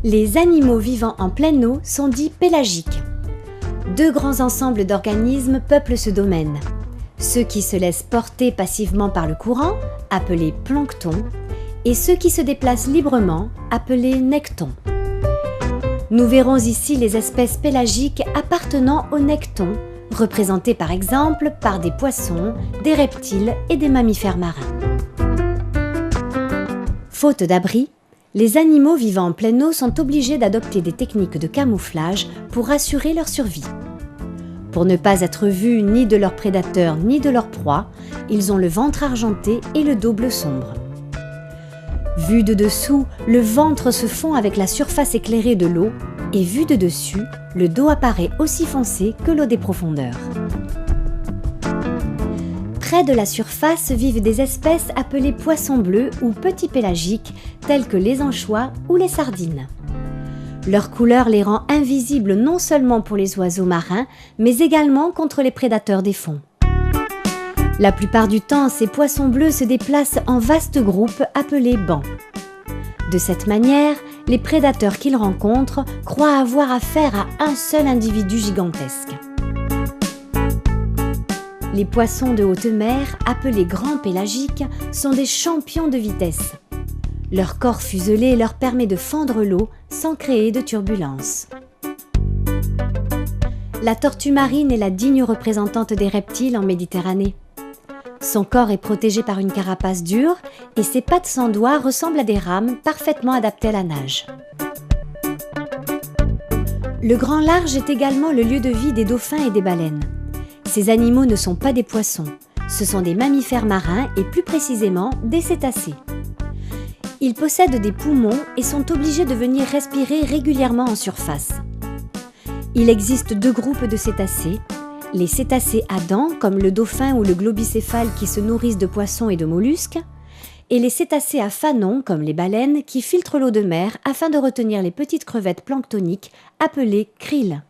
Les animaux vivant en pleine eau sont dits pélagiques. Deux grands ensembles d'organismes peuplent ce domaine. Ceux qui se laissent porter passivement par le courant, appelés planctons, et ceux qui se déplacent librement, appelés nectons. Nous verrons ici les espèces pélagiques appartenant aux nectons, représentées par exemple par des poissons, des reptiles et des mammifères marins. Faute d'abri, les animaux vivant en pleine eau sont obligés d'adopter des techniques de camouflage pour assurer leur survie. Pour ne pas être vus ni de leurs prédateurs ni de leurs proies, ils ont le ventre argenté et le dos bleu sombre. Vu de dessous, le ventre se fond avec la surface éclairée de l'eau et vu de dessus, le dos apparaît aussi foncé que l'eau des profondeurs. Près de la surface vivent des espèces appelées poissons bleus ou petits pélagiques, tels que les anchois ou les sardines. Leur couleur les rend invisibles non seulement pour les oiseaux marins, mais également contre les prédateurs des fonds. La plupart du temps, ces poissons bleus se déplacent en vastes groupes appelés bancs. De cette manière, les prédateurs qu'ils rencontrent croient avoir affaire à un seul individu gigantesque. Les poissons de haute mer, appelés grands pélagiques, sont des champions de vitesse. Leur corps fuselé leur permet de fendre l'eau sans créer de turbulences. La tortue marine est la digne représentante des reptiles en Méditerranée. Son corps est protégé par une carapace dure et ses pattes sans doigts ressemblent à des rames parfaitement adaptées à la nage. Le grand large est également le lieu de vie des dauphins et des baleines. Ces animaux ne sont pas des poissons, ce sont des mammifères marins et plus précisément des cétacés. Ils possèdent des poumons et sont obligés de venir respirer régulièrement en surface. Il existe deux groupes de cétacés, les cétacés à dents comme le dauphin ou le globicéphale qui se nourrissent de poissons et de mollusques, et les cétacés à fanons comme les baleines qui filtrent l'eau de mer afin de retenir les petites crevettes planctoniques appelées krilles.